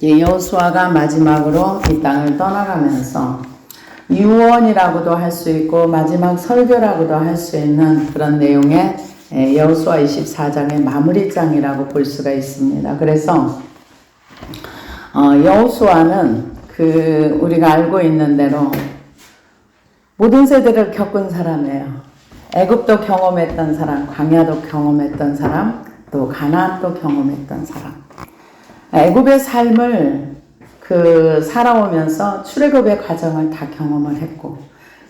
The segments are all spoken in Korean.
여호수아가 마지막으로 이 땅을 떠나가면서 유언이라고도 할 수 있고 마지막 설교라고도 할 수 있는 그런 내용의 여호수아 24장의 마무리장이라고 볼 수가 있습니다. 그래서 여호수아는 우리가 알고 있는 대로 모든 세대를 겪은 사람이에요. 애굽도 경험했던 사람, 광야도 경험했던 사람, 또 가나안도 경험했던 사람. 애굽의 삶을 살아오면서 출애굽의 과정을 다 경험을 했고,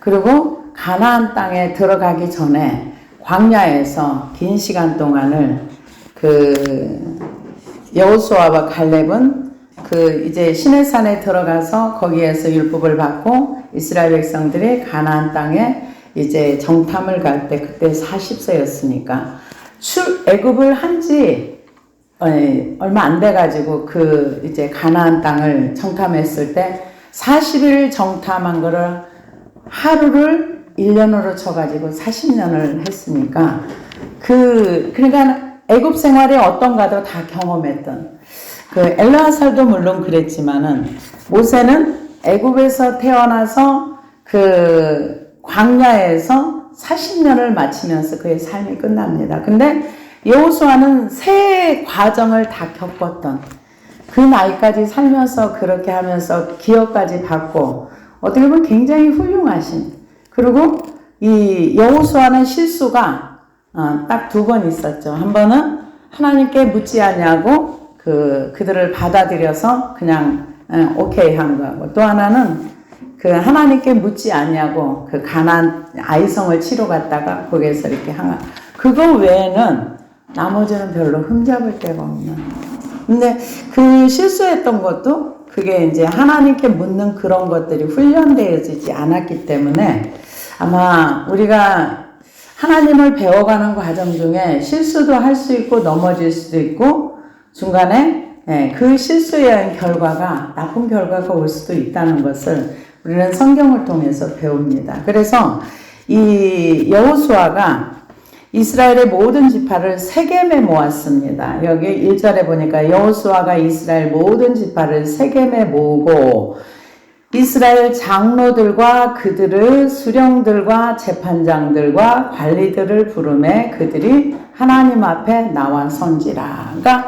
그리고 가나안 땅에 들어가기 전에 광야에서 긴 시간 동안을 여호수아와 갈렙은 이제 시내산에 들어가서 거기에서 율법을 받고 이스라엘 백성들이 가나안 땅에 이제 정탐을 갈 때 그때 40세였으니까 애굽을 한지 얼마 안 돼가지고 이제 가나안 땅을 정탐했을 때 40일 정탐한 거를 하루를 1년으로 쳐가지고 40년을 했으니까 그러니까 애굽 생활이 어떤가도 다 경험했던 엘르아살도 물론 그랬지만은 모세는 애굽에서 태어나서 광야에서 40년을 마치면서 그의 삶이 끝납니다. 근데 여호수아는 새 과정을 다 겪었던 그 나이까지 살면서 그렇게 하면서 기업까지 받고 어떻게 보면 굉장히 훌륭하신, 그리고 이 여호수아는 실수가 딱 2번 있었죠. 한 번은 하나님께 묻지 않냐고 그들을 받아들여서 그냥 오케이 한 거고, 또 하나는 하나님께 묻지 않냐고 가나안 아이성을 치러 갔다가 거기에서 이렇게 그거 외에는 나머지는 별로 흠잡을 데가 없는. 근데 실수했던 것도 그게 이제 하나님께 묻는 그런 것들이 훈련되어지지 않았기 때문에 아마 우리가 하나님을 배워가는 과정 중에 실수도 할 수 있고 넘어질 수도 있고 중간에 그 실수에 의한 결과가 나쁜 결과가 올 수도 있다는 것을 우리는 성경을 통해서 배웁니다. 그래서 이 여호수아가 이스라엘의 모든 지파를 세겜에 모았습니다. 여기 1절에 보니까 여호수아가 이스라엘 모든 지파를 세겜에 모으고 이스라엘 장로들과 그들의 수령들과 재판장들과 관리들을 부르매 그들이 하나님 앞에 나와 선지라. 그러니까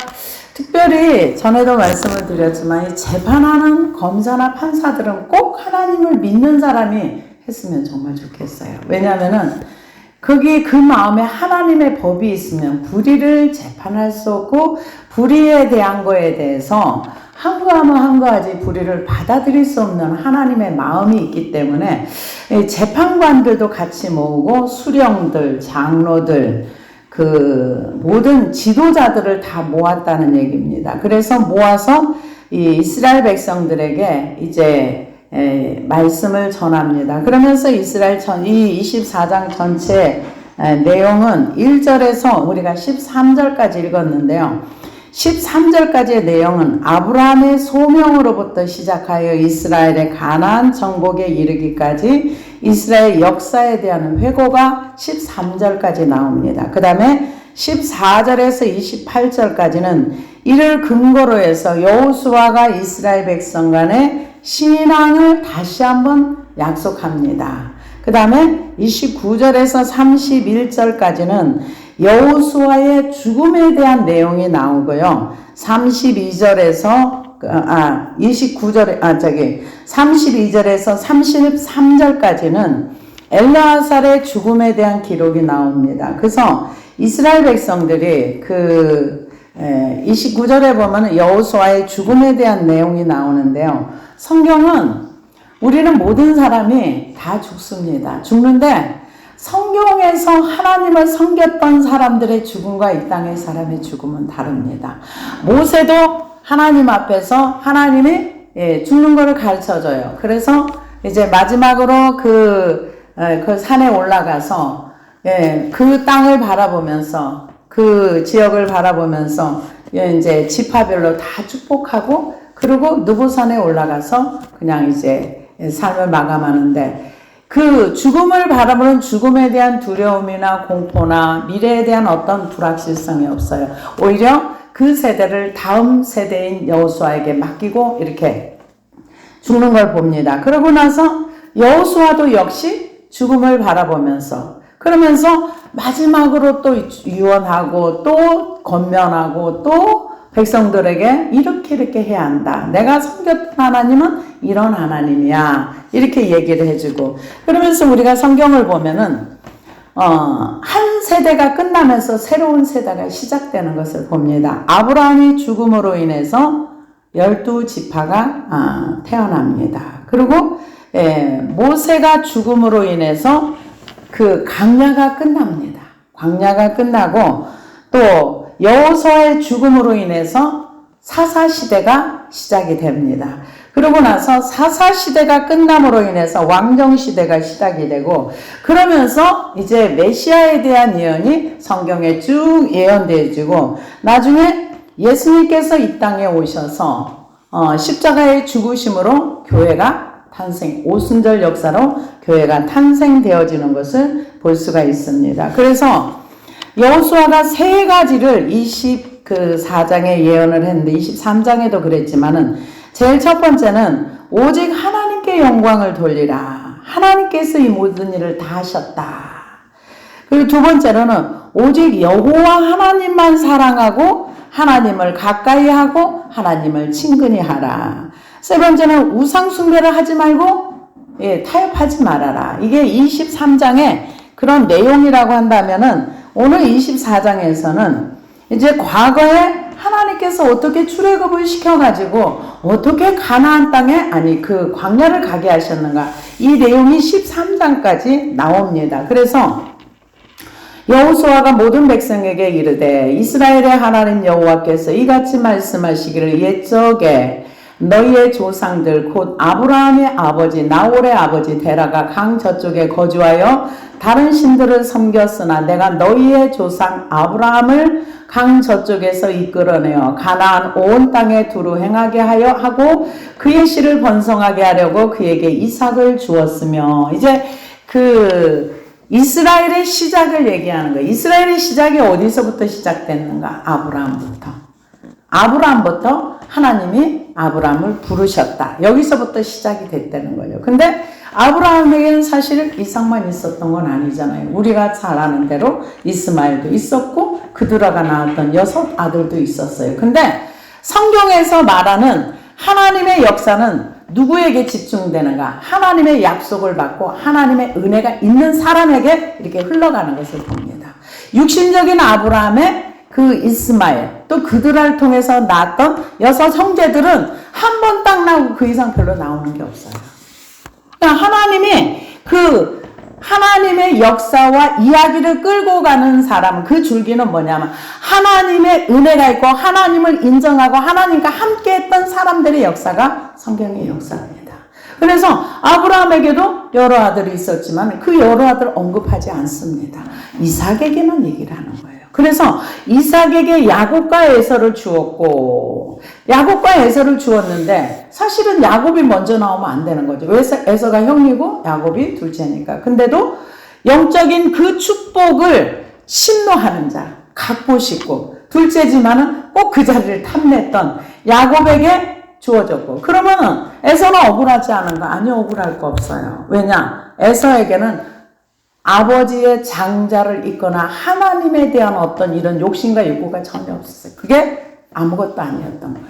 특별히 전에도 말씀을 드렸지만 이 재판하는 검사나 판사들은 꼭 하나님을 믿는 사람이 했으면 정말 좋겠어요. 왜냐하면은 거기 그 마음에 하나님의 법이 있으면 불의를 재판할 수 없고 불의에 대한 거에 대해서 항거하면 항거하지 불의를 받아들일 수 없는 하나님의 마음이 있기 때문에 재판관들도 같이 모으고 수령들, 장로들, 모든 지도자들을 다 모았다는 얘기입니다. 그래서 모아서 이 이스라엘 백성들에게 이제 말씀을 전합니다. 그러면서 이 24장 전체 내용은 1절에서 우리가 13절까지 읽었는데요. 13절까지의 내용은 아브라함의 소명으로부터 시작하여 이스라엘의 가나안 정복에 이르기까지 이스라엘 역사에 대한 회고가 13절까지 나옵니다. 그 다음에 14절에서 28절까지는 이를 근거로 해서 여호수아가 이스라엘 백성 간의 신앙을 다시 한번 약속합니다. 그 다음에 29절에서 31절까지는 여호수아의 죽음에 대한 내용이 나오고요. 32절에서 33절까지는 엘르아살의 죽음에 대한 기록이 나옵니다. 그래서 이스라엘 백성들이 29절에 보면 여호수아의 죽음에 대한 내용이 나오는데요. 성경은 우리는 모든 사람이 다 죽습니다. 죽는데 성경에서 하나님을 섬겼던 사람들의 죽음과 이 땅의 사람의 죽음은 다릅니다. 모세도 하나님 앞에서 하나님이 죽는 것을 가르쳐줘요. 그래서 이제 마지막으로 그 산에 올라가서 그 땅을 바라보면서 그 지역을 바라보면서 이제 지파별로 다 축복하고 그리고 느보산에 올라가서 그냥 이제 삶을 마감하는데 그 죽음을 바라보는 죽음에 대한 두려움이나 공포나 미래에 대한 어떤 불확실성이 없어요. 오히려 그 세대를 다음 세대인 여호수아에게 맡기고 이렇게 죽는 걸 봅니다. 그러고 나서 여호수아도 역시 죽음을 바라보면서 그러면서 마지막으로 또 유언하고 또 권면하고 또 백성들에게 이렇게 해야 한다. 내가 섬겼던 하나님은 이런 하나님이야. 이렇게 얘기를 해주고 그러면서 우리가 성경을 보면은 한 세대가 끝나면서 새로운 세대가 시작되는 것을 봅니다. 아브라함이 죽음으로 인해서 12지파가 태어납니다. 그리고 모세가 죽음으로 인해서 그 광야가 끝납니다. 광야가 끝나고 또 여호수아의 죽음으로 인해서 사사시대가 시작이 됩니다. 그러고 나서 사사시대가 끝남으로 인해서 왕정시대가 시작이 되고 그러면서 이제 메시아에 대한 예언이 성경에 쭉 예언되어지고 나중에 예수님께서 이 땅에 오셔서 십자가의 죽으심으로 교회가 탄생, 오순절 역사로 교회가 탄생되어지는 것을 볼 수가 있습니다. 그래서 여호수아가 세 가지를 24장에 예언을 했는데 23장에도 그랬지만은 제일 첫 번째는 오직 하나님께 영광을 돌리라. 하나님께서 이 모든 일을 다 하셨다. 그리고 두 번째로는 오직 여호와 하나님만 사랑하고 하나님을 가까이 하고 하나님을 친근히 하라. 세 번째는 우상 숭배를 하지 말고 타협하지 말아라. 이게 23장의 그런 내용이라고 한다면은 오늘 24장에서는 이제 과거에 하나님께서 어떻게 출애굽을 시켜가지고 어떻게 가나안 땅에 그 광야를 가게 하셨는가 이 내용이 13장까지 나옵니다. 그래서 여호수아가 모든 백성에게 이르되 이스라엘의 하나님 여호와께서 이같이 말씀하시기를 옛적에 너희의 조상들 곧 아브라함의 아버지 나홀의 아버지 데라가 강 저쪽에 거주하여 다른 신들을 섬겼으나 내가 너희의 조상 아브라함을 강 저쪽에서 이끌어내어 가나안 온 땅에 두루 행하게 하여 하고 그의 씨를 번성하게 하려고 그에게 이삭을 주었으며 이제 그 이스라엘의 시작을 얘기하는 거예요. 이스라엘의 시작이 어디서부터 시작됐는가? 아브라함부터 하나님이 아브라함을 부르셨다. 여기서부터 시작이 됐다는 거예요. 근데 아브라함에게는 사실 이삭만 있었던 건 아니잖아요. 우리가 잘 아는 대로 이스마엘도 있었고 그들아가 낳았던 6 아들도 있었어요. 근데 성경에서 말하는 하나님의 역사는 누구에게 집중되는가? 하나님의 약속을 받고 하나님의 은혜가 있는 사람에게 이렇게 흘러가는 것을 봅니다. 육신적인 아브라함의 그 이스마엘 또 그들을 통해서 낳았던 6 형제들은 한 번 딱 나오고 그 이상 별로 나오는 게 없어요. 그러니까 하나님의 역사와 이야기를 끌고 가는 사람은 그 줄기는 뭐냐면 하나님의 은혜가 있고 하나님을 인정하고 하나님과 함께 했던 사람들의 역사가 성경의 역사입니다. 그래서 아브라함에게도 여러 아들이 있었지만 그 여러 아들 언급하지 않습니다. 이삭에게만 얘기를 하는 거예요. 그래서 이삭에게 야곱과 에서를 주었고 야곱과 에서를 주었는데 사실은 야곱이 먼저 나오면 안 되는 거죠. 왜 에서가 형이고 야곱이 둘째니까. 근데도 영적인 그 축복을 신노하는 자, 갖고 싶고 둘째지만은 꼭 그 자리를 탐냈던 야곱에게 주어졌고 그러면은 에서는 억울하지 않은가? 아니요, 억울할 거 없어요. 왜냐? 에서에게는 아버지의 장자를 잇거나 하나님에 대한 어떤 이런 욕심과 욕구가 전혀 없었어요. 그게 아무것도 아니었던 거예요.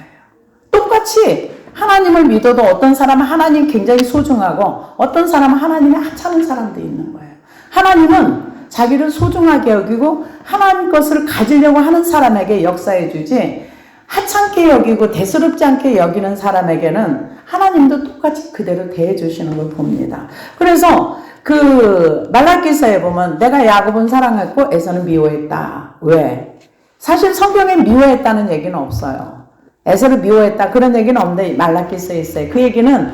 똑같이 하나님을 믿어도 어떤 사람은 하나님 굉장히 소중하고 어떤 사람은 하나님이 하찮은 사람도 있는 거예요. 하나님은 자기를 소중하게 여기고 하나님 것을 가지려고 하는 사람에게 역사해 주지 하찮게 여기고 대수롭지 않게 여기는 사람에게는 하나님도 똑같이 그대로 대해 주시는 걸 봅니다. 그래서 그 말라기서에 보면 내가 야곱은 사랑했고 에서는 미워했다. 왜? 사실 성경에 미워했다는 얘기는 없어요. 에서를 미워했다 그런 얘기는 없는데 말라기서에 있어요. 그 얘기는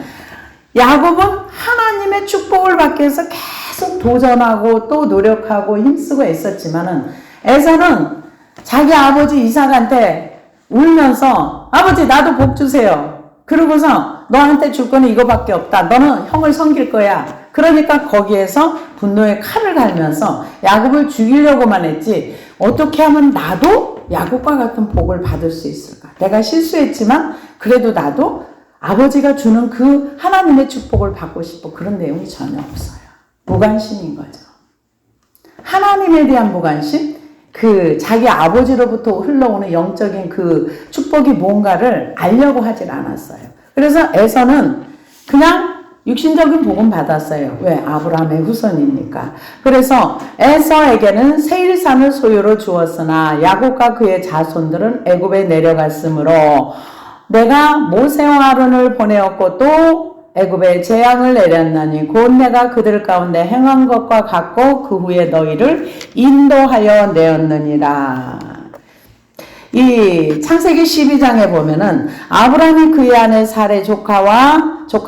야곱은 하나님의 축복을 받기 위해서 계속 도전하고 또 노력하고 힘쓰고 애썼지만은 에서는 자기 아버지 이삭한테 울면서 아버지 나도 복 주세요. 그러고서 너한테 줄 거는 이거밖에 없다. 너는 형을 섬길 거야. 그러니까 거기에서 분노의 칼을 갈면서 야곱을 죽이려고만 했지 어떻게 하면 나도 야곱과 같은 복을 받을 수 있을까? 내가 실수했지만 그래도 나도 아버지가 주는 그 하나님의 축복을 받고 싶어. 그런 내용이 전혀 없어요. 무관심인 거죠. 하나님에 대한 무관심, 그 자기 아버지로부터 흘러오는 영적인 그 축복이 뭔가를 알려고 하질 않았어요. 그래서 에서는 그냥 육신적인 복은 받았어요. 왜? 아브라함의 후손이니까. 그래서 에서에게는 세일산을 소유로 주었으나 야곱과 그의 자손들은 애굽에 내려갔으므로 내가 모세와 아론을 보내었고 또 애굽에 재앙을 내렸나니 곧 내가 그들 가운데 행한 것과 같고 그 후에 너희를 인도하여 내었느니라. 이 창세기 12장에 보면은 아브라함이 그의 아내 사레 조카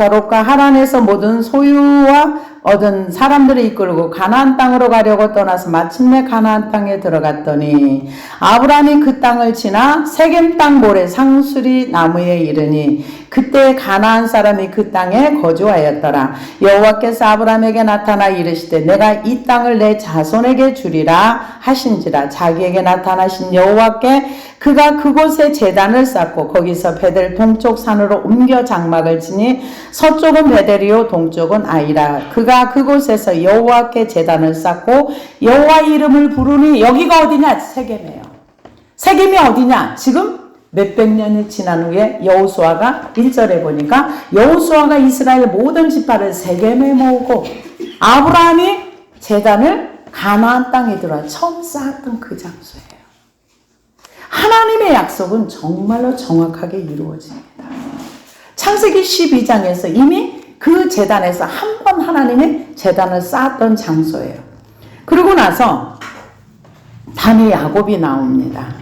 롯과 하란에서 모든 소유와 얻은 사람들을 이끌고 가나안 땅으로 가려고 떠나서 마침내 가나안 땅에 들어갔더니 아브라함이 그 땅을 지나 세겜 땅 모래 상수리 나무에 이르니 그때 가나안 사람이 그 땅에 거주하였더라. 여호와께서 아브라함에게 나타나 이르시되 내가 이 땅을 내 자손에게 주리라 하신지라. 자기에게 나타나신 여호와께 그가 그곳에 제단을 쌓고 거기서 베델 동쪽 산으로 옮겨 장막을 지니 서쪽은 베델이요 동쪽은 아이라. 그가 그곳에서 여호와께 제단을 쌓고 여호와 이름을 부르니 여기가 어디냐? 세겜이에요. 세겜이 어디냐? 지금 몇백 년이 지난 후에 여호수아가 1절에 보니까 여호수아가 이스라엘 모든 지파를 세겜에 모으고 아브라함이 제단을 가나안 땅에 들어와 처음 쌓았던 그 장소예요. 하나님의 약속은 정말로 정확하게 이루어집니다. 창세기 12장에서 이미 그 제단에서 한 번 하나님의 제단을 쌓았던 장소예요. 그러고 나서 다음에 야곱이 나옵니다.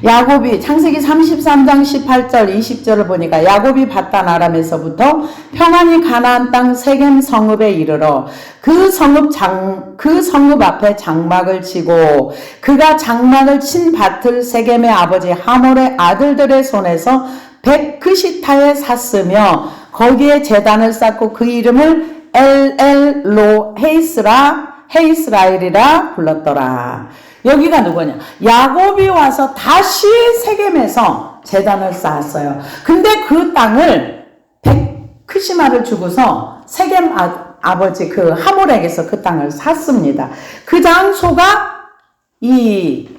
야곱이 창세기 33장 18절 20절을 보니까 야곱이 밧단 아람에서부터 평안히 가나안 땅 세겜 성읍에 이르러 그 성읍 앞에 장막을 치고 그가 장막을 친 밭을 세겜의 아버지 하몰의 아들들의 손에서 백크시타에 샀으며 거기에 제단을 쌓고 그 이름을 엘엘로 헤이스라엘이라 불렀더라. 여기가 누구냐? 야곱이 와서 다시 세겜에서 제단을 쌓았어요. 근데 그 땅을 백크시마를 주고서 세겜 아버지 그 하몰에게서 그 땅을 샀습니다. 그 장소가 이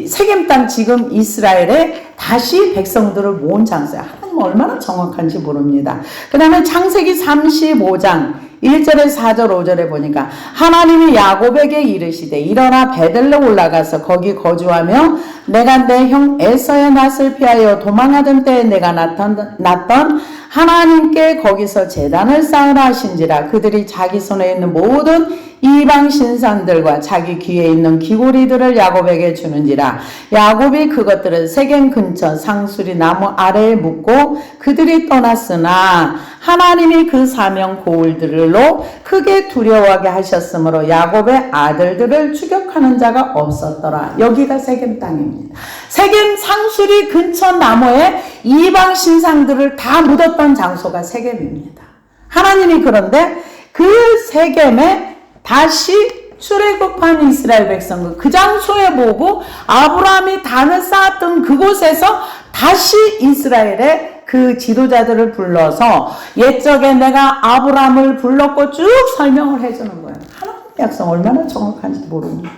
세겜 땅 지금 이스라엘에 다시 백성들을 모은 장소야. 하나님 얼마나 정확한지 모릅니다. 그 다음에 창세기 35장 1절에 4절 5절에 보니까 하나님이 야곱에게 이르시되 일어나 베델로 올라가서 거기 거주하며 내가 내 형 에서의 낯을 피하여 도망하던 때에 내가 났던 하나님께 거기서 제단을 쌓으라 하신지라. 그들이 자기 손에 있는 모든 이방 신산들과 자기 귀에 있는 귀고리들을 야곱에게 주는지라. 야곱이 그것들을 세겜 근처 상수리 나무 아래에 묻고 그들이 떠났으나 하나님이 그 사명 고울들로 크게 두려워하게 하셨으므로 야곱의 아들들을 추격하는 자가 없었더라. 여기가 세겜 땅입니다. 세겜 상수리 근처 나무에 이방 신상들을 다 묻었던 장소가 세겜입니다. 하나님이 그런데 그 세겜에 다시 출애굽한 이스라엘 백성들 그 장소에 보고 아브라함이 단을 쌓았던 그곳에서 다시 이스라엘의 그 지도자들을 불러서 옛적에 내가 아브라함을 불렀고 쭉 설명을 해주는 거예요. 하나님의 약속 얼마나 정확한지 모릅니다.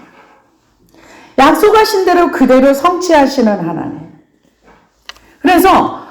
약속하신 대로 그대로 성취하시는 하나님. 그래서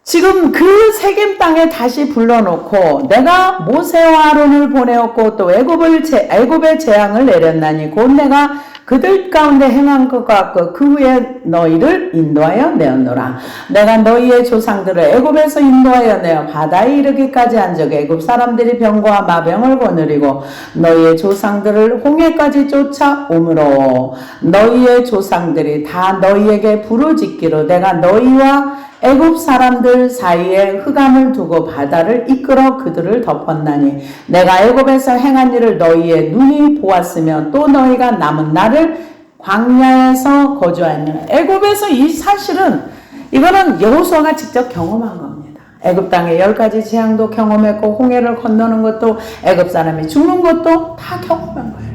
지금 그 세겜 땅에 다시 불러놓고 내가 모세와 아론을 보내었고 또 애굽의 재앙을 내렸나니 곧 내가 그들 가운데 행한 것 같고 그 후에 너희를 인도하여 내었노라. 내가 너희의 조상들을 애굽에서 인도하여 내어 바다에 이르기까지 한 적에 애굽 사람들이 병과 마병을 거느리고 너희의 조상들을 홍해까지 쫓아오므로 너희의 조상들이 다 너희에게 부르짖기로 내가 너희와 애굽 사람들 사이에 흑암을 두고 바다를 이끌어 그들을 덮었나니 내가 애굽에서 행한 일을 너희의 눈이 보았으며 또 너희가 남은 날을 광야에서 거주하였느니라. 애굽에서 이 사실은 이거는 여호수아가 직접 경험한 겁니다. 애굽 땅의 10가지 재앙도 경험했고 홍해를 건너는 것도 애굽 사람이 죽는 것도 다 경험한 거예요.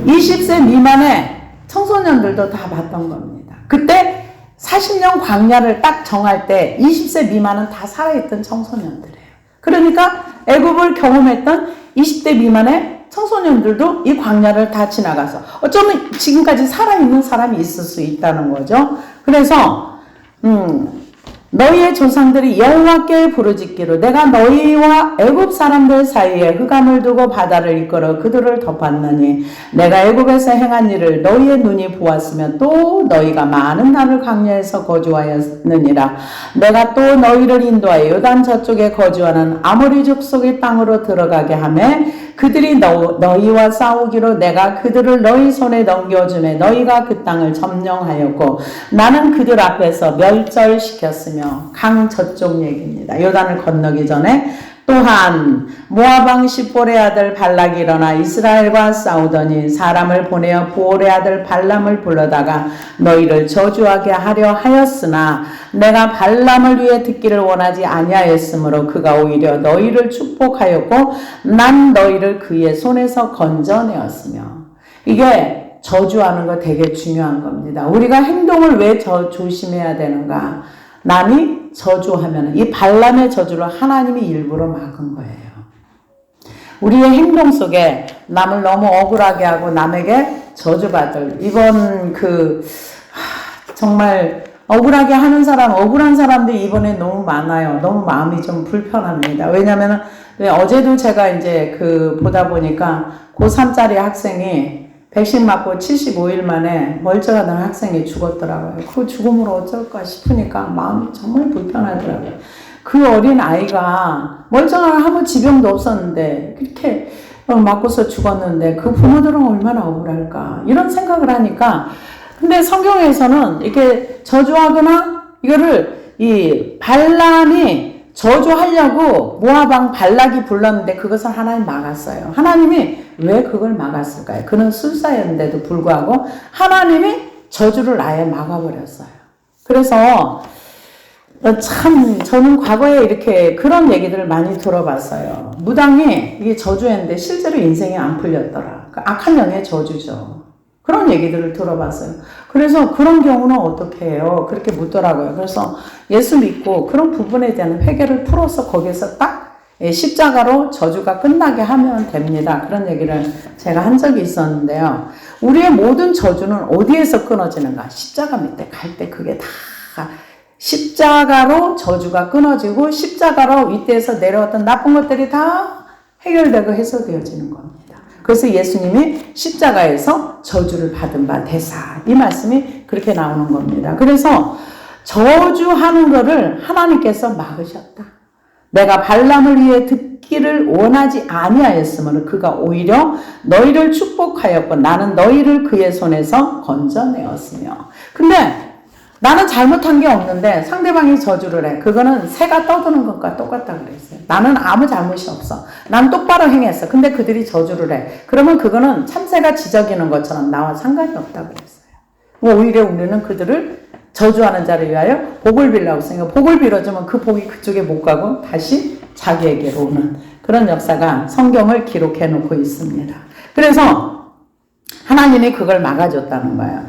20세 미만의 청소년들도 다 봤던 겁니다. 그때 40년 광야를 딱 정할 때 20세 미만은 다 살아있던 청소년들이에요. 그러니까 애굽을 경험했던 20대 미만의 청소년들도 이 광야를 다 지나가서 어쩌면 지금까지 살아있는 사람이 있을 수 있다는 거죠. 그래서 너희의 조상들이 여호와께 부르짖기로 내가 너희와 애굽 사람들 사이에 흑암을 두고 바다를 이끌어 그들을 덮었느니 내가 애굽에서 행한 일을 너희의 눈이 보았으며 또 너희가 많은 날을 광야에서 거주하였느니라. 내가 또 너희를 인도하여 요단 저쪽에 거주하는 아모리 족속의 땅으로 들어가게 하매 그들이 너희와 싸우기로 내가 그들을 너희 손에 넘겨주매 너희가 그 땅을 점령하였고 나는 그들 앞에서 멸절시켰으며 강 저쪽 얘기입니다. 요단을 건너기 전에 또한 모압 왕 십볼의 아들 발락이 일어나 이스라엘과 싸우더니 사람을 보내어 부올의 아들 발람을 불러다가 너희를 저주하게 하려 하였으나 내가 발람을 위해 듣기를 원하지 아니하였으므로 그가 오히려 너희를 축복하였고 난 너희를 그의 손에서 건져내었으며. 이게 저주하는 거 되게 중요한 겁니다. 우리가 행동을 왜 조심해야 되는가? 남이 저주하면 이 발람의 저주를 하나님이 일부러 막은 거예요. 우리의 행동 속에 남을 너무 억울하게 하고 남에게 저주받을 이번 정말 억울하게 하는 억울한 사람들이 이번에 너무 많아요. 너무 마음이 좀 불편합니다. 왜냐면은 어제도 제가 이제 보다 보니까 고3짜리 학생이 백신 맞고 75일 만에 멀쩡하던 학생이 죽었더라고요. 그 죽음으로 어쩔까 싶으니까 마음이 정말 불편하더라고요. 그 어린 아이가 멀쩡한 아무 지병도 없었는데 그렇게 맞고서 죽었는데 그 부모들은 얼마나 억울할까 이런 생각을 하니까 근데 성경에서는 이렇게 저주하거나 이거를 이 발람이 저주하려고 모압 왕 발락이 불렀는데 그것을 하나님 막았어요. 하나님이 왜 그걸 막았을까요? 그는 술사였는데도 불구하고 하나님이 저주를 아예 막아버렸어요. 그래서 참 저는 과거에 이렇게 그런 얘기들을 많이 들어봤어요. 무당이 이게 저주했는데 실제로 인생이 안 풀렸더라. 악한 영의 저주죠. 그런 얘기들을 들어봤어요. 그래서 그런 경우는 어떻게 해요? 그렇게 묻더라고요. 그래서 예수 믿고 그런 부분에 대한 회개를 풀어서 거기서 딱 십자가로 저주가 끝나게 하면 됩니다. 그런 얘기를 제가 한 적이 있었는데요. 우리의 모든 저주는 어디에서 끊어지는가? 십자가 밑에 갈 때 그게 다 십자가로 저주가 끊어지고 십자가로 윗대에서 내려왔던 나쁜 것들이 다 해결되고 해소되어지는 겁니다. 그래서 예수님이 십자가에서 저주를 받은 바 되사 이 말씀이 그렇게 나오는 겁니다. 그래서 저주하는 것을 하나님께서 막으셨다. 내가 발람을 위해 듣기를 원하지 아니하였으므로 그가 오히려 너희를 축복하였고 나는 너희를 그의 손에서 건져내었으며. 근데 나는 잘못한 게 없는데 상대방이 저주를 해. 그거는 새가 떠드는 것과 똑같다 그랬어요. 나는 아무 잘못이 없어. 난 똑바로 행했어. 근데 그들이 저주를 해. 그러면 그거는 참새가 지저귀는 것처럼 나와 상관이 없다 그랬어요. 오히려 우리는 그들을 저주하는 자를 위하여 복을 빌라고 했으니까 복을 빌어주면 그 복이 그쪽에 못 가고 다시 자기에게로 오는 그런 역사가 성경을 기록해 놓고 있습니다. 그래서 하나님이 그걸 막아줬다는 거예요.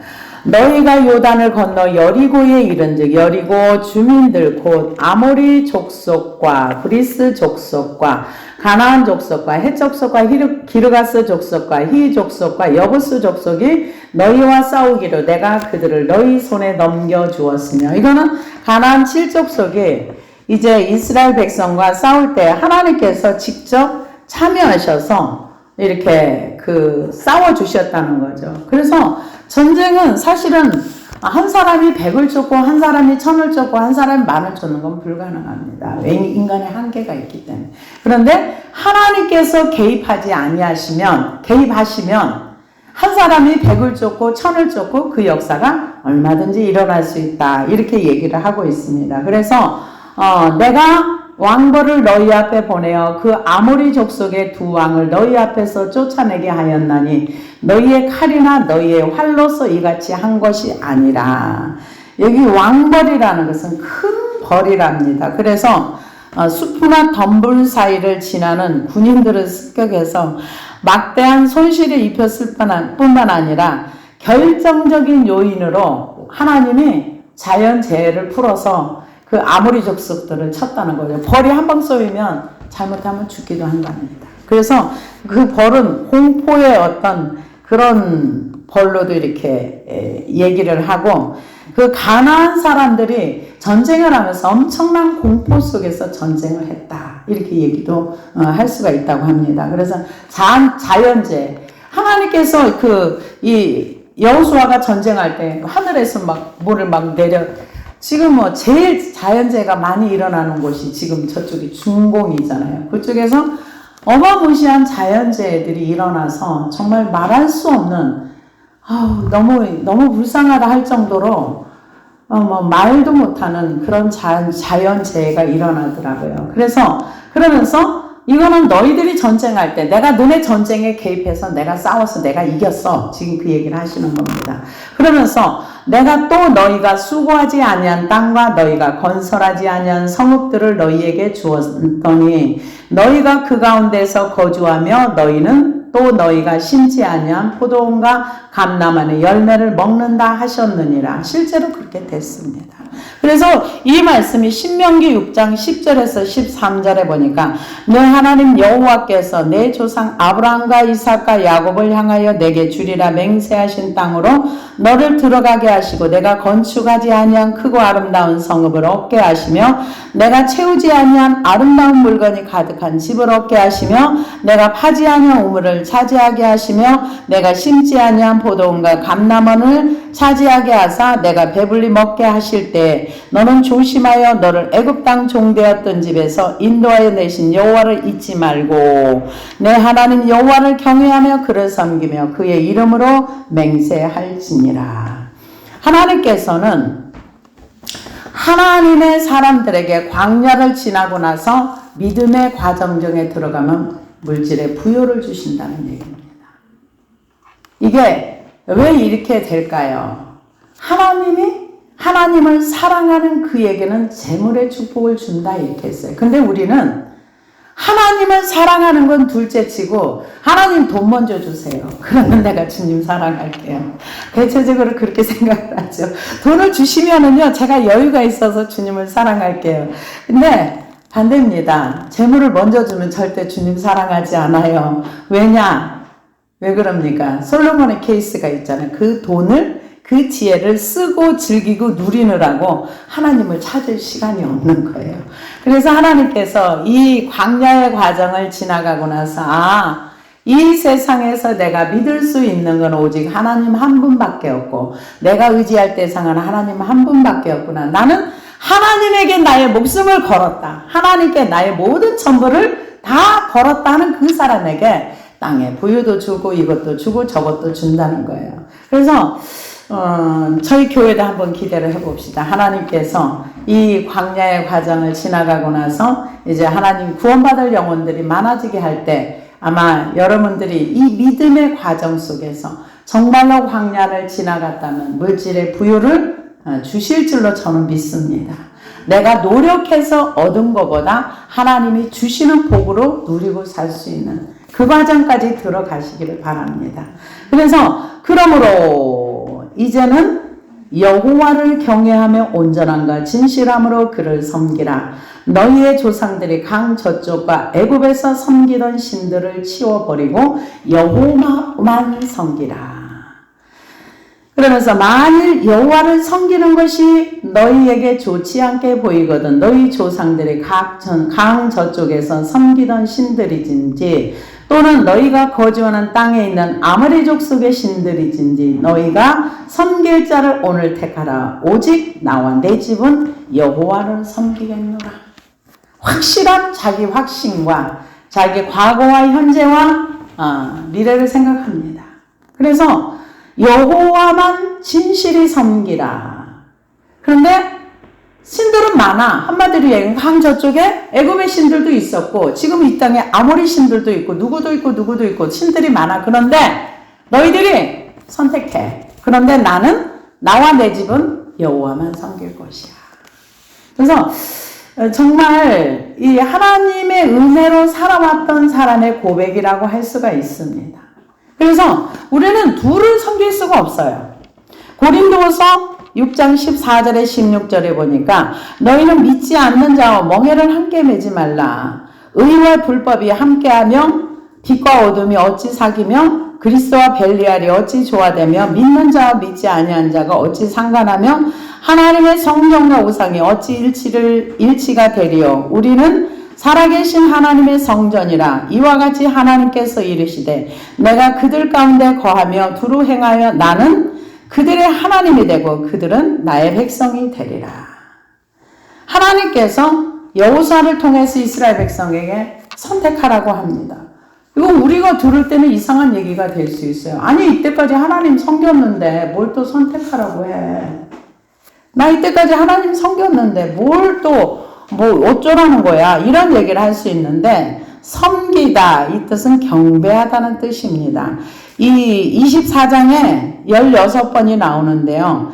너희가 요단을 건너 여리고에 이른즉 여리고 주민들 곧 아모리 족속과 브리스 족속과 가나안 족속과 헷 족속과 기르가스 족속과 히 족속과 여부스 족속이 너희와 싸우기로 내가 그들을 너희 손에 넘겨주었으며. 이거는 가나안 7족속이 이제 이스라엘 백성과 싸울 때 하나님께서 직접 참여하셔서 이렇게 싸워주셨다는 거죠. 그래서 전쟁은 사실은 한 사람이 100을 쫓고 한 사람이 1000을 쫓고 한 사람이 10,000을 쫓는 건 불가능합니다. 왜 인간의 한계가 있기 때문에. 그런데 하나님께서 개입하시면 한 사람이 100을 쫓고 1000을 쫓고 그 역사가 얼마든지 일어날 수 있다. 이렇게 얘기를 하고 있습니다. 그래서 내가 왕벌을 너희 앞에 보내어 그 아모리 족속의 두 왕을 너희 앞에서 쫓아내게 하였나니 너희의 칼이나 너희의 활로서 이같이 한 것이 아니라. 여기 왕벌이라는 것은 큰 벌이랍니다. 그래서 수프나 덤불 사이를 지나는 군인들을 습격해서 막대한 손실을 입혔을 뿐만 아니라 결정적인 요인으로 하나님이 자연재해를 풀어서 그 아모리 족속들을 쳤다는 거죠. 벌이 한 방 쏘이면 잘못하면 죽기도 한답니다. 그래서 그 벌은 공포의 어떤 그런 벌로도 이렇게 얘기를 하고, 그 가나안 사람들이 전쟁을 하면서 엄청난 공포 속에서 전쟁을 했다, 이렇게 얘기도 할 수가 있다고 합니다. 그래서 자연재해, 하나님께서 이 여호수아가 전쟁할 때 하늘에서 막 물을 막 내려, 지금 뭐 제일 자연재해가 많이 일어나는 곳이 지금 저쪽이 중공이잖아요. 그쪽에서 어마무시한 자연재해들이 일어나서 정말 말할 수 없는, 너무 불쌍하다 할 정도로 뭐 말도 못하는 그런 자연재해가 일어나더라고요. 그러면서 이거는 너희들이 전쟁할 때 내가 너네 전쟁에 개입해서 내가 싸워서 내가 이겼어, 지금 그 얘기를 하시는 겁니다. 그러면서 내가 또 너희가 수고하지 아니한 땅과 너희가 건설하지 아니한 성읍들을 너희에게 주었더니 너희가 그 가운데서 거주하며 너희는 또 너희가 심지 아니한 포도원과 감람원의 열매를 먹는다 하셨느니라. 실제로 그렇게 됐습니다. 그래서 이 말씀이 신명기 6장 10절에서 13절에 보니까 너 하나님 여호와께서 내 조상 아브라함과 이삭과 야곱을 향하여 내게 주리라 맹세하신 땅으로 너를 들어가게 하시고 내가 건축하지 아니한 크고 아름다운 성읍을 얻게 하시며 내가 채우지 아니한 아름다운 물건이 가득한 집을 얻게 하시며 내가 파지 아니한 우물을 차지하게 하시며 내가 심지 아니한 포도원과 감람원을 차지하게 하사 내가 배불리 먹게 하실 때 너는 조심하여 너를 애굽 땅 종되었던 집에서 인도하여 내신 여호와를 잊지 말고 내 하나님 여호와를 경외하며 그를 섬기며 그의 이름으로 맹세할지니라. 하나님께서는 하나님의 사람들에게 광야를 지나고 나서 믿음의 과정 중에 들어가면 물질의 부요를 주신다는 얘기입니다. 이게 왜 이렇게 될까요? 하나님을 사랑하는 그에게는 재물의 축복을 준다, 이렇게 했어요. 근데 우리는 하나님을 사랑하는 건 둘째 치고 하나님 돈 먼저 주세요. 그러면 내가 주님 사랑할게요. 대체적으로 그렇게 생각을 하죠. 돈을 주시면은요, 제가 여유가 있어서 주님을 사랑할게요. 근데 반대입니다. 재물을 먼저 주면 절대 주님 사랑하지 않아요. 왜 그럽니까? 솔로몬의 케이스가 있잖아요. 그 돈을, 그 지혜를 쓰고 즐기고 누리느라고 하나님을 찾을 시간이 없는 거예요. 그래서 하나님께서 이 광야의 과정을 지나가고 나서 이 세상에서 내가 믿을 수 있는 건 오직 하나님 한 분밖에 없고 내가 의지할 대상은 하나님 한 분밖에 없구나. 나는 하나님에게 나의 목숨을 걸었다. 하나님께 나의 모든 전부를 다 걸었다 하는 그 사람에게 땅에 부유도 주고 이것도 주고 저것도 준다는 거예요. 그래서 저희 교회도 한번 기대를 해봅시다. 하나님께서 이 광야의 과정을 지나가고 나서 이제 하나님 구원받을 영혼들이 많아지게 할 때 아마 여러분들이 이 믿음의 과정 속에서 정말로 광야를 지나갔다면 물질의 부요를 주실 줄로 저는 믿습니다. 내가 노력해서 얻은 것보다 하나님이 주시는 복으로 누리고 살 수 있는 그 과정까지 들어가시기를 바랍니다. 그러므로 이제는 여호와를 경외하며 온전함과 진실함으로 그를 섬기라. 너희의 조상들이 강 저쪽과 애굽에서 섬기던 신들을 치워버리고 여호와만 섬기라. 그러면서 만일 여호와를 섬기는 것이 너희에게 좋지 않게 보이거든 너희 조상들이 강 저쪽에서 섬기던 신들이든지 또는 너희가 거주하는 땅에 있는 아모리 족속의 신들이든지 너희가 섬길 자를 오늘 택하라. 오직 나와 내 집은 여호와를 섬기겠노라. 확실한 자기 확신과 자기 과거와 현재와 미래를 생각합니다. 그래서 여호와만 진실히 섬기라. 그런데 신들은 많아. 한마디로 얘기하면 강 저쪽에 애굽의 신들도 있었고 지금 이 땅에 아모리 신들도 있고 누구도 있고 신들이 많아. 그런데 너희들이 선택해. 그런데 나는 나와 내 집은 여호와만 섬길 것이야. 그래서 정말 이 하나님의 은혜로 살아왔던 사람의 고백이라고 할 수가 있습니다. 그래서 우리는 둘을 섬길 수가 없어요. 고린도서 6장 14절에 16절에 보니까 너희는 믿지 않는 자와 멍에를 함께 매지 말라. 의와 불법이 함께하며 빛과 어둠이 어찌 사귀며 그리스도와 벨리알이 어찌 조화되며 믿는 자와 믿지 아니한 자가 어찌 상관하며 하나님의 성령과 우상이 어찌 일치가 되리요. 우리는 살아계신 하나님의 성전이라. 이와 같이 하나님께서 이르시되 내가 그들 가운데 거하며 두루 행하여 나는 그들의 하나님이 되고 그들은 나의 백성이 되리라. 하나님께서 여호수아를 통해서 이스라엘 백성에게 선택하라고 합니다. 이거 우리가 들을 때는 이상한 얘기가 될 수 있어요. 아니 이때까지 하나님 섬겼는데 뭘 또 선택하라고 해. 나 이때까지 하나님 섬겼는데 뭘 또 뭐 어쩌라는 거야. 이런 얘기를 할 수 있는데 섬기다 이 뜻은 경배하다는 뜻입니다. 이 24장에 16번이 나오는데요.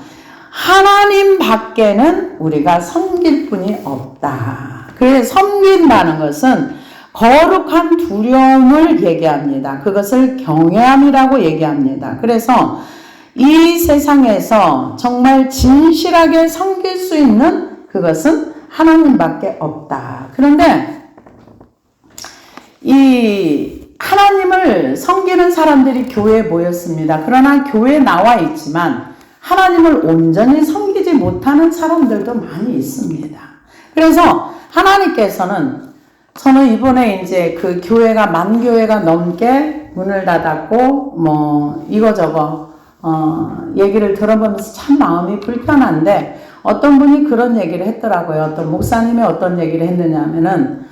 하나님 밖에는 우리가 섬길 분이 없다. 그래서 섬긴다는 것은 거룩한 두려움을 얘기합니다. 그것을 경외함이라고 얘기합니다. 그래서 이 세상에서 정말 진실하게 섬길 수 있는 그것은 하나님밖에 없다. 그런데 이 하나님을 섬기는 사람들이 교회에 모였습니다. 그러나 교회에 나와 있지만 하나님을 온전히 섬기지 못하는 사람들도 많이 있습니다. 그래서 하나님께서는 저는 이번에 이제 그 교회가 만교회가 넘게 문을 닫았고 뭐 이거저거 얘기를 들어보면서 참 마음이 불편한데 어떤 분이 그런 얘기를 했더라고요. 어떤 목사님이 어떤 얘기를 했느냐 하면은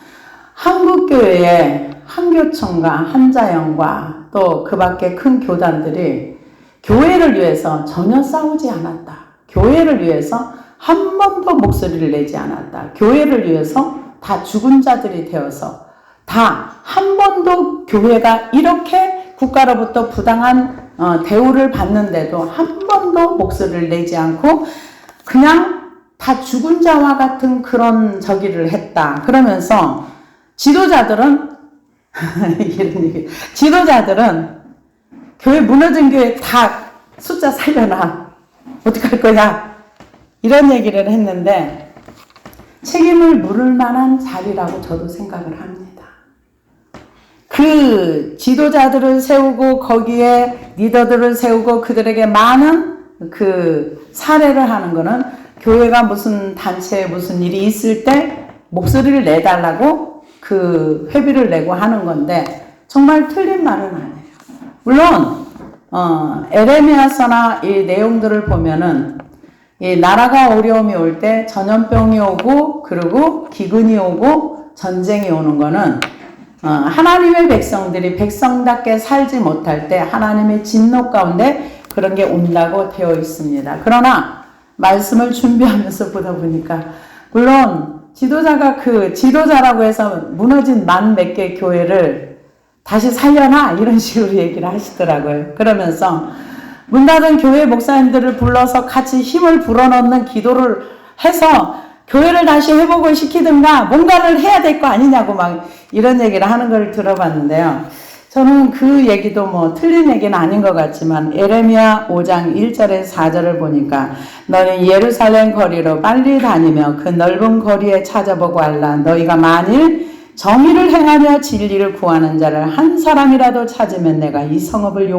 한국교회에 한교총과 한자영과 또 그 밖에 큰 교단들이 교회를 위해서 전혀 싸우지 않았다. 교회를 위해서 한 번도 목소리를 내지 않았다. 교회를 위해서 다 죽은 자들이 되어서 다 한 번도 교회가 이렇게 국가로부터 부당한 대우를 받는데도 한 번도 목소리를 내지 않고 그냥 다 죽은 자와 같은 그런 저기를 했다. 그러면서 지도자들은 교회 무너진 교회 다 숫자 살려놔. 어떡할 거야? 이런 얘기를 했는데 책임을 물을 만한 자리라고 저도 생각을 합니다. 그 지도자들을 세우고 거기에 리더들을 세우고 그들에게 많은 그 사례를 하는 거는 교회가 무슨 단체에 무슨 일이 있을 때 목소리를 내달라고 그 회비를 내고 하는 건데 정말 틀린 말은 아니에요. 물론 에레미야서나 이 내용들을 보면은 이 나라가 어려움이 올 때 전염병이 오고 그리고 기근이 오고 전쟁이 오는 거는 하나님의 백성들이 백성답게 살지 못할 때 하나님의 진노 가운데 그런 게 온다고 되어 있습니다. 그러나 말씀을 준비하면서 보다 보니까 물론 지도자가 그 지도자라고 해서 무너진 만 몇 개 교회를 다시 살려놔 이런 식으로 얘기를 하시더라고요. 그러면서 문 닫은 교회 목사님들을 불러서 같이 힘을 불어넣는 기도를 해서 교회를 다시 회복을 시키든가 뭔가를 해야 될 거 아니냐고 막 이런 얘기를 하는 걸 들어봤는데요. 저는 그 얘기도 뭐 틀린 얘기는 아닌 것 같지만 에레미야 5장 1절에 4절을 보니까 너는 예루살렘 거리로 빨리 다니며 그 넓은 거리에 찾아보고 알라. 너희가 만일 정의를 행하며 진리를 구하는 자를 한 사람이라도 찾으면 내가 이 성읍을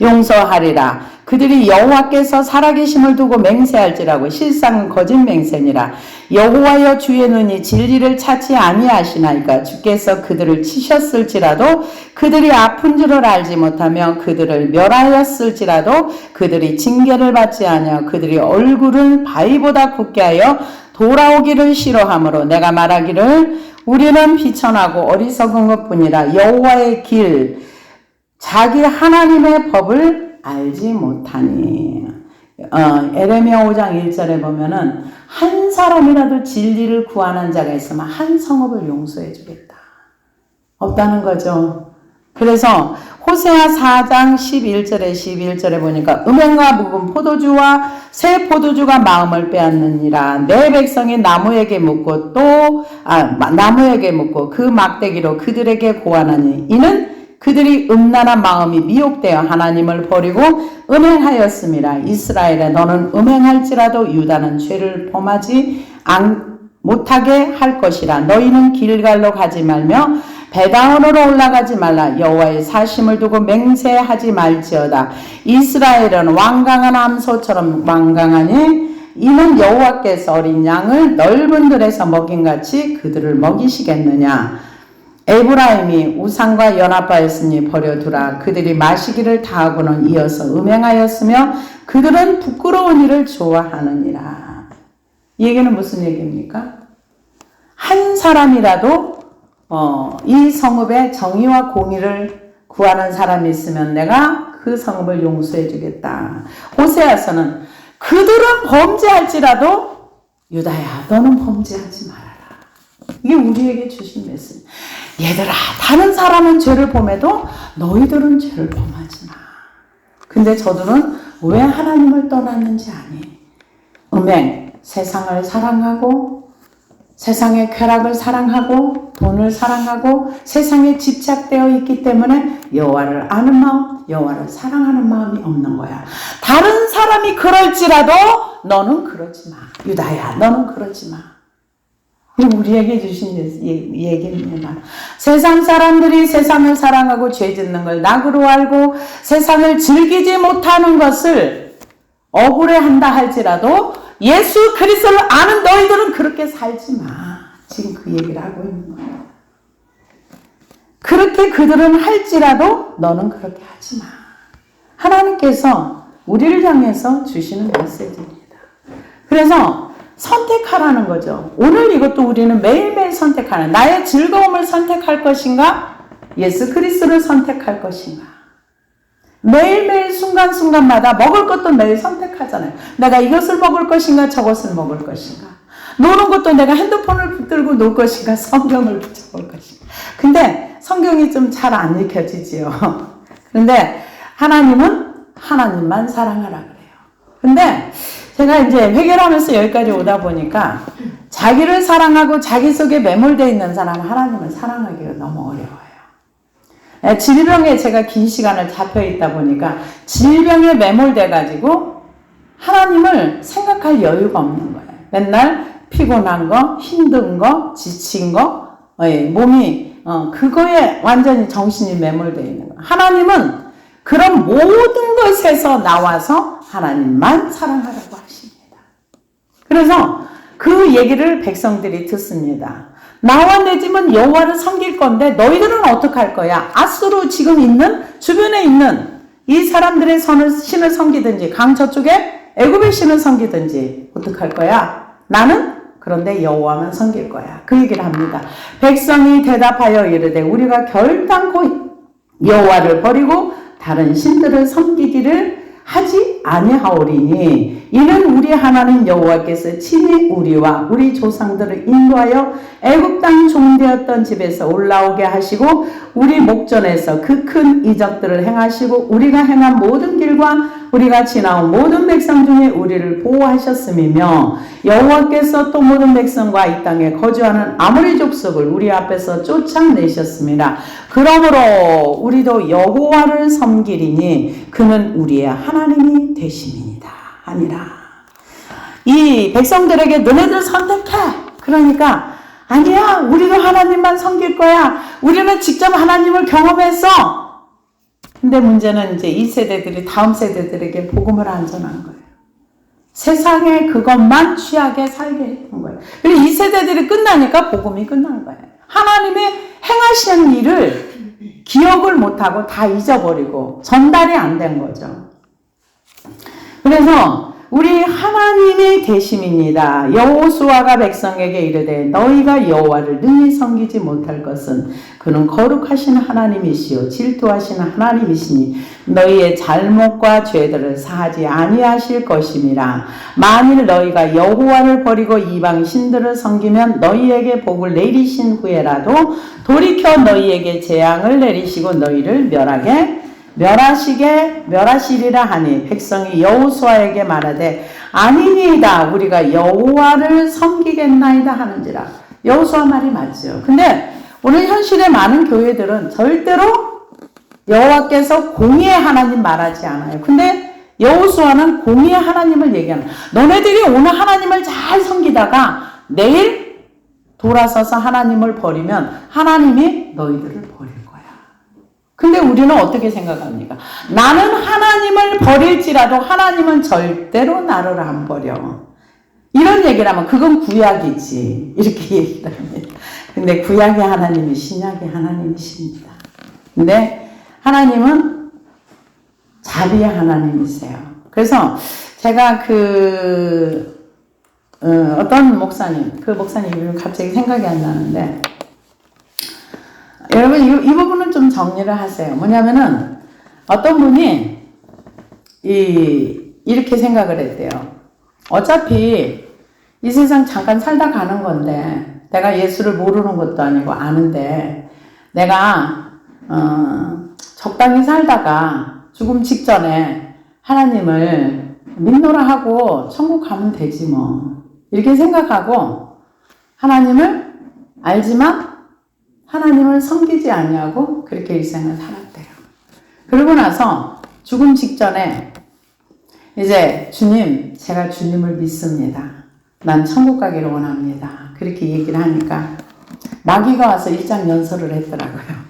용서하리라. 그들이 여호와께서 살아계심을 두고 맹세할지라고 실상은 거짓 맹세니라. 여호와여 주의 눈이 진리를 찾지 아니하시나이까. 주께서 그들을 치셨을지라도 그들이 아픈 줄을 알지 못하며 그들을 멸하였을지라도 그들이 징계를 받지 아니하여 그들이 얼굴을 바위보다 굳게 하여 돌아오기를 싫어하므로 내가 말하기를 우리는 비천하고 어리석은 것뿐이라. 여호와의 길 자기 하나님의 법을 알지 못하니. 에레미야 5장 1절에 보면은 한 사람이라도 진리를 구하는 자가 있으면 한 성읍을 용서해 주겠다. 없다는 거죠. 그래서 호세아 4장 11절에 보니까 음행과 묵은 포도주와 새 포도주가 마음을 빼앗느니라. 내 백성이 나무에게 묻고 그 막대기로 그들에게 고하나니 이는 그들이 음란한 마음이 미혹되어 하나님을 버리고 음행하였음이라. 이스라엘에 너는 음행할지라도 유다는 죄를 범하지 못하게 할 것이라. 너희는 길갈로 가지 말며 베다원으로 올라가지 말라. 여호와의 사심을 두고 맹세하지 말지어다. 이스라엘은 완강한 암소처럼 완강하니 이는 여호와께서 어린 양을 넓은 들에서 먹인같이 그들을 먹이시겠느냐. 에브라임이 우상과 연합하였으니 버려두라. 그들이 마시기를 다하고는 이어서 음행하였으며 그들은 부끄러운 일을 좋아하느니라. 이 얘기는 무슨 얘기입니까? 한 사람이라도 이 성읍에 정의와 공의를 구하는 사람이 있으면 내가 그 성읍을 용서해 주겠다. 호세아서는 그들은 범죄할지라도 유다야 너는 범죄하지 말아라. 이게 우리에게 주신 메시지. 얘들아 다른 사람은 죄를 범해도 너희들은 죄를 범하지 마. 근데 저들은 왜 하나님을 떠났는지 아니? 음행, 세상을 사랑하고 세상의 쾌락을 사랑하고 돈을 사랑하고 세상에 집착되어 있기 때문에 여호와를 아는 마음, 여호와를 사랑하는 마음이 없는 거야. 다른 사람이 그럴지라도 너는 그러지 마. 유다야 너는 그러지 마. 우리에게 주신 얘기입니다. 세상 사람들이 세상을 사랑하고 죄 짓는 걸 낙으로 알고 세상을 즐기지 못하는 것을 억울해한다 할지라도 예수 그리스도를 아는 너희들은 그렇게 살지 마. 지금 그 얘기를 하고 있는 거예요. 그렇게 그들은 할지라도 너는 그렇게 하지 마. 하나님께서 우리를 향해서 주시는 메시지입니다. 그래서 선택하라는 거죠. 오늘 이것도 우리는 매일매일 선택하는, 나의 즐거움을 선택할 것인가? 예수 그리스도를 선택할 것인가? 매일매일 순간순간마다 먹을 것도 매일 선택하잖아요. 내가 이것을 먹을 것인가 저것을 먹을 것인가. 노는 것도 내가 핸드폰을 붙들고 놀 것인가 성경을 붙여볼 것인가. 근데 성경이 좀 잘 안 읽혀지지요. 그런데 하나님은 하나님만 사랑하라 그래요. 근데 제가 이제 회개하면서 여기까지 오다 보니까 자기를 사랑하고 자기 속에 매몰되어 있는 사람은 하나님을 사랑하기가 너무 어려워요. 질병에 제가 긴 시간을 잡혀 있다 보니까 질병에 매몰돼 가지고 하나님을 생각할 여유가 없는 거예요. 맨날 피곤한 거, 힘든 거, 지친 거, 몸이 그거에 완전히 정신이 매몰돼 있는 거예요. 하나님은 그런 모든 것에서 나와서 하나님만 사랑하라고 하십니다. 그래서 그 얘기를 백성들이 듣습니다. 나와 내 집은 여호와를 섬길 건데 너희들은 어떻게 할 거야? 아수르 지금 있는 주변에 있는 이 사람들의 신을 섬기든지 강 저쪽에 애굽의 신을 섬기든지 어떻게 할 거야? 나는 그런데 여호와만 섬길 거야. 그 얘기를 합니다. 백성이 대답하여 이르되 우리가 결단코 여호와를 버리고 다른 신들을 섬기기를 하지 아니하오리니 이는 우리 하나님 여호와께서 친히 우리와 우리 조상들을 인도하여 애굽 땅 종되었던 집에서 올라오게 하시고 우리 목전에서 그 큰 이적들을 행하시고 우리가 행한 모든 길과 우리가 지나온 모든 백성 중에 우리를 보호하셨음이며 여호와께서 또 모든 백성과 이 땅에 거주하는 아모리 족속을 우리 앞에서 쫓아내셨습니다. 그러므로 우리도 여호와를 섬기리니 그는 우리의 하나님이 되심이니이다 하니라. 이 백성들에게 너네들 선택해. 그러니까 아니야 우리도 하나님만 섬길 거야. 우리는 직접 하나님을 경험했어. 근데 문제는 이제 이 세대들이 다음 세대들에게 복음을 안 전한 거예요. 세상에 그것만 취하게 살게 했던 거예요. 그리고 이 세대들이 끝나니까 복음이 끝난 거예요. 하나님의 행하신 일을 기억을 못하고 다 잊어버리고 전달이 안 된 거죠. 그래서 우리 하나님의 대심입니다. 여호수아가 백성에게 이르되 너희가 여호와를 능히 섬기지 못할 것은 그는 거룩하신 하나님이시요 질투하시는 하나님이시니 너희의 잘못과 죄들을 사하지 아니하실 것임이라. 만일 너희가 여호와를 버리고 이방 신들을 섬기면 너희에게 복을 내리신 후에라도 돌이켜 너희에게 재앙을 내리시고 너희를 멸하시리라 하니 백성이 여호수아에게 말하되 아니니이다 우리가 여호와를 섬기겠나이다 하는지라. 여호수아 말이 맞죠. 근데 오늘 현실의 많은 교회들은 절대로 여호와께서 공의의 하나님 말하지 않아요. 근데 여호수아는 공의의 하나님을 얘기하는 거예요. 너네들이 오늘 하나님을 잘 섬기다가 내일 돌아서서 하나님을 버리면 하나님이 너희들을 버릴 거야. 근데 우리는 어떻게 생각합니까? 나는 하나님을 버릴지라도 하나님은 절대로 나를 안 버려. 이런 얘기를 하면 그건 구약이지. 이렇게 얘기를 합니다. 근데 구약의 하나님이 신약의 하나님이십니다. 근데 하나님은 자비의 하나님이세요. 그래서 제가 어떤 목사님, 그 목사님 이름이 갑자기 생각이 안 나는데, 여러분 이 부분은 좀 정리를 하세요. 뭐냐면은 어떤 분이 이렇게 생각을 했대요. 어차피 이 세상 잠깐 살다 가는 건데 내가 예수를 모르는 것도 아니고 아는데 내가 적당히 살다가 죽음 직전에 하나님을 믿노라 하고 천국 가면 되지 뭐. 이렇게 생각하고 하나님을 알지만 하나님을 섬기지 아니하고 그렇게 일생을 살았대요. 그러고 나서 죽음 직전에 이제 주님, 제가 주님을 믿습니다. 난 천국 가기를 원합니다. 그렇게 얘기를 하니까 마귀가 와서 일장연설을 했더라고요.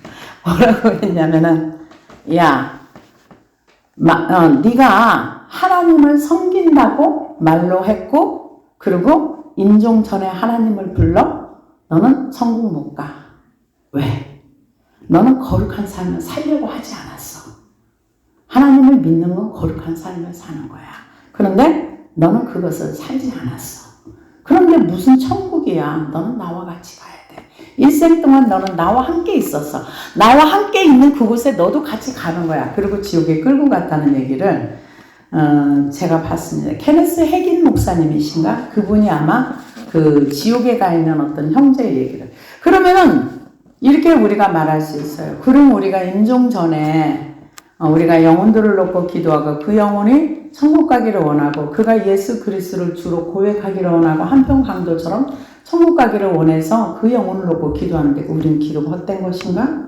뭐라고 했냐면은, 야, 네가 하나님을 섬긴다고 말로 했고, 그리고 임종 전에 하나님을 불러? 너는 천국 못 가. 왜? 너는 거룩한 삶을 살려고 하지 않았어. 하나님을 믿는 건 거룩한 삶을 사는 거야. 그런데 너는 그것을 살지 않았어. 그런데 무슨 천국이야. 너는 나와 같이 가야 돼. 일생 동안 너는 나와 함께 있었어. 나와 함께 있는 그곳에 너도 같이 가는 거야. 그리고 지옥에 끌고 갔다는 얘기를 제가 봤습니다. 케네스 해긴 목사님이신가? 그분이 아마 그 지옥에 가 있는 어떤 형제의 얘기를. 그러면은 이렇게 우리가 말할 수 있어요. 그럼 우리가 임종 전에 우리가 영혼들을 놓고 기도하고 그 영혼이 천국 가기를 원하고 그가 예수 그리스도를 주로 고백하기를 원하고 한평 강도처럼 천국 가기를 원해서 그 영혼을 놓고 기도하는데 우리는 기도가 헛된 것인가?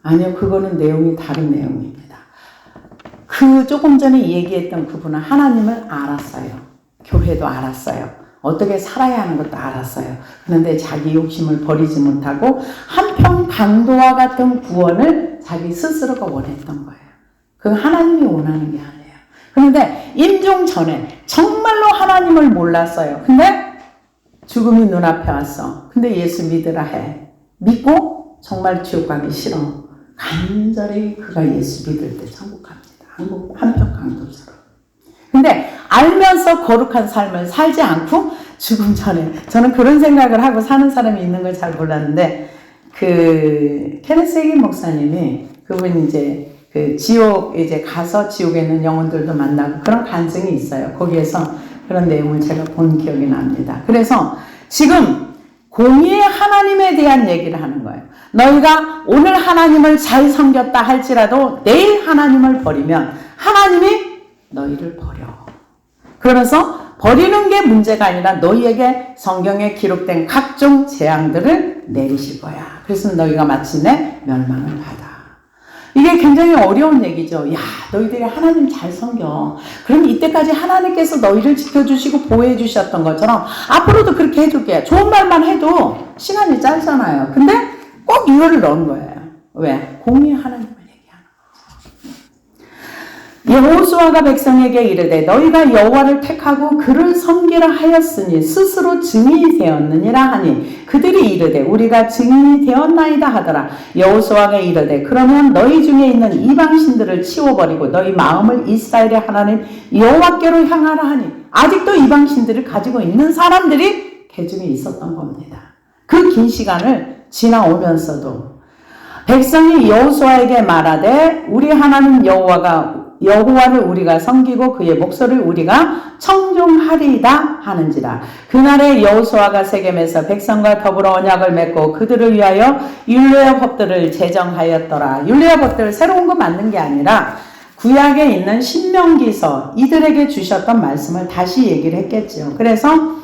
아니요. 그거는 내용이 다른 내용입니다. 그 조금 전에 얘기했던 그분은 하나님을 알았어요. 교회도 알았어요. 어떻게 살아야 하는 것도 알았어요. 그런데 자기 욕심을 버리지 못하고 한평 강도와 같은 구원을 자기 스스로가 원했던 거예요. 그 하나님이 원하는 게 아니에요. 그런데 임종 전에 정말로 하나님을 몰랐어요. 근데 죽음이 눈앞에 왔어. 근데 예수 믿으라 해. 믿고 정말 지옥 가기 싫어. 간절히 그가 예수 믿을 때 천국 갑니다. 한평 강도처럼. 근데 알면서 거룩한 삶을 살지 않고 죽음 전에 저는 그런 생각을 하고 사는 사람이 있는 걸 잘 몰랐는데 그 케네스 해긴 목사님이 그분이 이제 그 지옥 이제 가서 지옥에 있는 영혼들도 만나고 그런 간증이 있어요. 거기에서 그런 내용을 제가 본 기억이 납니다. 그래서 지금 공의의 하나님에 대한 얘기를 하는 거예요. 너희가 오늘 하나님을 잘 섬겼다 할지라도 내일 하나님을 버리면 하나님이 너희를 버려. 그러면서 버리는 게 문제가 아니라 너희에게 성경에 기록된 각종 재앙들을 내리실 거야. 그래서 너희가 마침내 멸망을 받아. 이게 굉장히 어려운 얘기죠. 야, 너희들이 하나님 잘 섬겨. 그럼 이때까지 하나님께서 너희를 지켜주시고 보호해 주셨던 것처럼 앞으로도 그렇게 해줄게요. 좋은 말만 해도 시간이 짧잖아요. 근데 꼭 이거를 넣은 거예요. 왜? 공의의 하나님을 얘기하는 거죠. 여호수아가 백성에게 이르되 너희가 여호와를 택하고 그를 섬기라 하였으니 스스로 증인이 되었느니라 하니 그들이 이르되 우리가 증인이 되었나이다 하더라. 여호수아가 이르되 그러면 너희 중에 있는 이방신들을 치워버리고 너희 마음을 이스라엘의 하나님 여호와께로 향하라 하니 아직도 이방신들을 가지고 있는 사람들이 개중에 있었던 겁니다. 그 긴 시간을 지나오면서도 백성이 여호수아에게 말하되 우리 하나님 여호와를 우리가 섬기고 그의 목소리를 우리가 청종하리이다 하는지라. 그날에 여호수아가 세겜에서 백성과 더불어 언약을 맺고 그들을 위하여 율례의 법들을 제정하였더라. 율례의 법들을 새로운 거 만든 게 아니라 구약에 있는 신명기서 이들에게 주셨던 말씀을 다시 얘기를 했겠죠. 그래서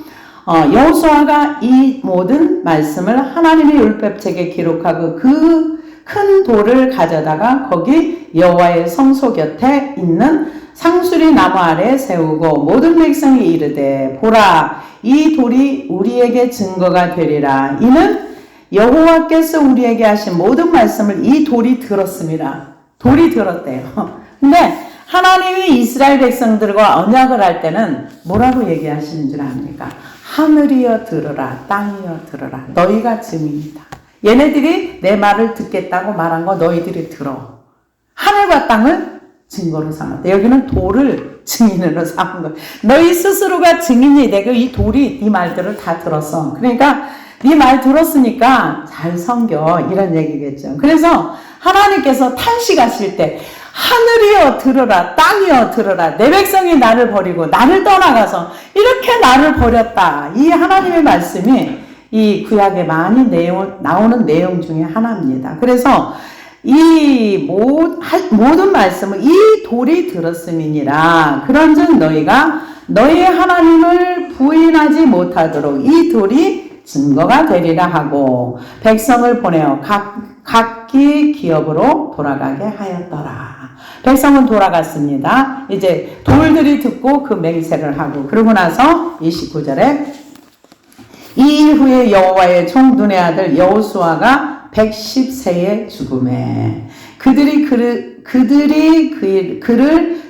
여호수아가 이 모든 말씀을 하나님의 율법책에 기록하고 그 큰 돌을 가져다가 거기 여호와의 성소 곁에 있는 상수리 나무 아래 세우고 모든 백성이 이르되 보라 이 돌이 우리에게 증거가 되리라. 이는 여호와께서 우리에게 하신 모든 말씀을 이 돌이 들었습니다. 돌이 들었대요. 근데 하나님이 이스라엘 백성들과 언약을 할 때는 뭐라고 얘기하시는 줄 압니까? 하늘이여 들으라, 땅이여 들으라. 너희가 증인이다. 얘네들이 내 말을 듣겠다고 말한 거 너희들이 들어. 하늘과 땅을 증거로 삼았다. 여기는 돌을 증인으로 삼은 거예요. 너희 스스로가 증인이 되고 이 돌이 네 말들을 다 들었어. 그러니까 네 말 들었으니까 잘 섬겨. 이런 얘기겠죠. 그래서 하나님께서 탄식하실 때 하늘이여 들으라, 땅이여 들으라. 내 백성이 나를 버리고 나를 떠나가서 이렇게 나를 버렸다. 이 하나님의 말씀이 이 구약에 많이 나오는 내용 중에 하나입니다. 그래서 이 모든 말씀은 이 돌이 들었음이니라. 그런즉 너희가 너희의 하나님을 부인하지 못하도록 이 돌이 증거가 되리라 하고 백성을 보내어 각기 기업으로 돌아가게 하였더라. 백성은 돌아갔습니다. 이제 돌들이 듣고 그 맹세를 하고 그러고 나서 29절에 이 이후에 여호와의 종 눈의 아들 여호수아가 110세에 죽음에 그들이 그를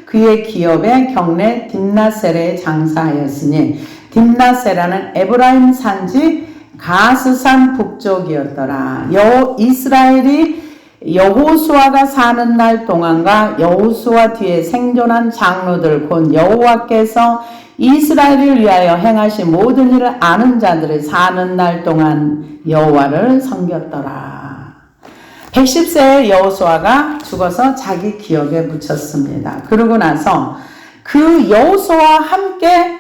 그의 기업의 경내 딥나셀에 장사하였으니 딥나셀라는 에브라임 산지 가스산 북쪽이었더라. 이스라엘이 여호수아가 사는 날 동안과 여호수아 뒤에 생존한 장로들 곧 여호와께서 이스라엘을 위하여 행하신 모든 일을 아는 자들이 사는 날 동안 여호와를 섬겼더라. 110세의 여호수아가 죽어서 자기 기업에 묻혔습니다. 그러고 나서 그 여호수아와 함께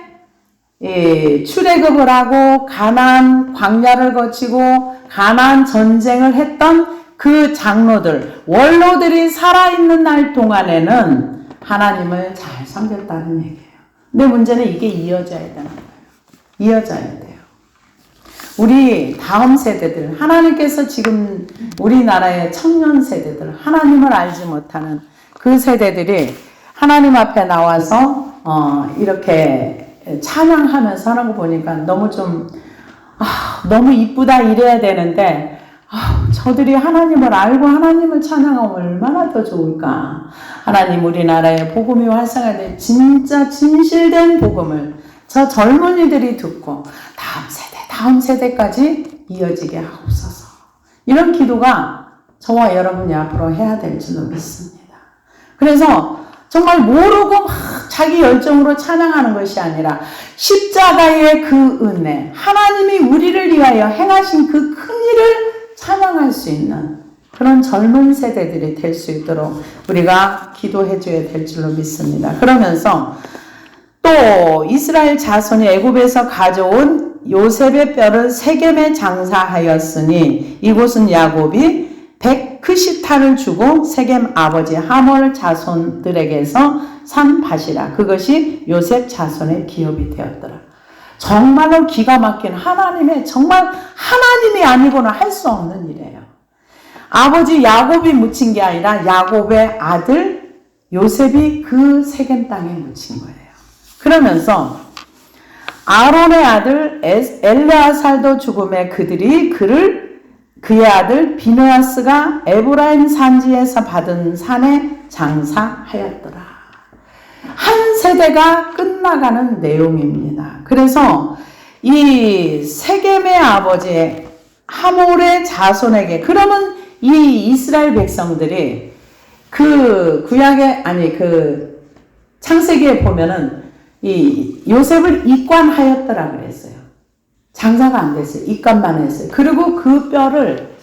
출애굽을 하고 가나안 광야를 거치고 가나안 전쟁을 했던 그 장로들, 원로들이 살아있는 날 동안에는 하나님을 잘 섬겼다는 얘기예요. 근데 문제는 이게 이어져야 되는 거예요. 이어져야 돼요. 우리 다음 세대들, 하나님께서 지금 우리나라의 청년 세대들, 하나님을 알지 못하는 그 세대들이 하나님 앞에 나와서 이렇게 찬양하면서 하는 거 보니까 너무 너무 이쁘다 이래야 되는데 저들이 하나님을 알고 하나님을 찬양하면 얼마나 더 좋을까. 하나님 우리나라의 복음이 활성화된 진짜 진실된 복음을 저 젊은이들이 듣고 다음 세대까지 이어지게 하옵소서. 이런 기도가 저와 여러분이 앞으로 해야 될 줄로 믿습니다. 그래서 정말 모르고 막 자기 열정으로 찬양하는 것이 아니라 십자가의 그 은혜, 하나님이 우리를 위하여 행하신 그 큰 일을 찬양할 수 있는 그런 젊은 세대들이 될 수 있도록 우리가 기도해 줘야 될 줄로 믿습니다. 그러면서 또 이스라엘 자손이 애굽에서 가져온 요셉의 뼈를 세겜에 장사하였으니 이곳은 야곱이 100크시타를 주고 세겜 아버지 하몰 자손들에게서 산 밭이라. 그것이 요셉 자손의 기업이 되었더라. 정말로 기가 막힌 하나님의 정말 하나님이 아니고는 할 수 없는 일이에요. 아버지 야곱이 묻힌 게 아니라 야곱의 아들 요셉이 그 세겜 땅에 묻힌 거예요. 그러면서 아론의 아들 엘레아살도 죽음에 그들이 그의 아들 비느하스가 에브라임 산지에서 받은 산에 장사하였더라. 한 세대가 끝나가는 내용입니다. 그래서 이 세겜의 아버지 하몰의 자손에게 그러면 이 이스라엘 백성들이 그 창세기에 보면은 이 요셉을 입관하였더라 그랬어요. 장사가 안 됐어요. 입관만 했어요. 그리고 그 뼈를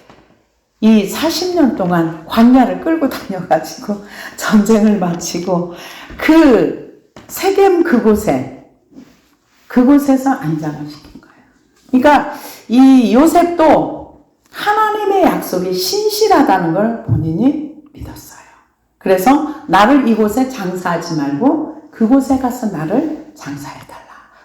이 40년 동안 광야를 끌고 다녀가지고 전쟁을 마치고 그 세겜 그곳에서 안장을 시킨 거예요. 그러니까 이 요셉도 하나님의 약속이 신실하다는 걸 본인이 믿었어요. 그래서 나를 이곳에 장사하지 말고 그곳에 가서 나를 장사해달라.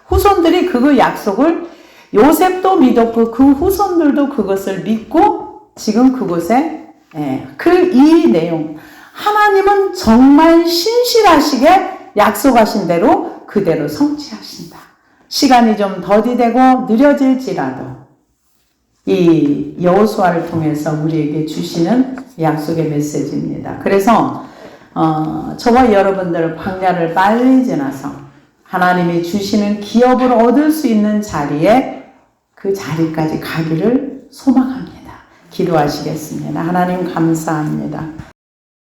후손들이 그 약속을 요셉도 믿었고 그 후손들도 그것을 믿고 지금 그곳에 그 이 내용. 하나님은 정말 신실하시게 약속하신 대로 그대로 성취하신다. 시간이 좀 더디되고 느려질지라도 이 여호수아를 통해서 우리에게 주시는 약속의 메시지입니다. 그래서 저와 여러분들 광야를 빨리 지나서 하나님이 주시는 기업을 얻을 수 있는 자리에 그 자리까지 가기를 소망합니다. 기도하시겠습니다. 하나님 감사합니다.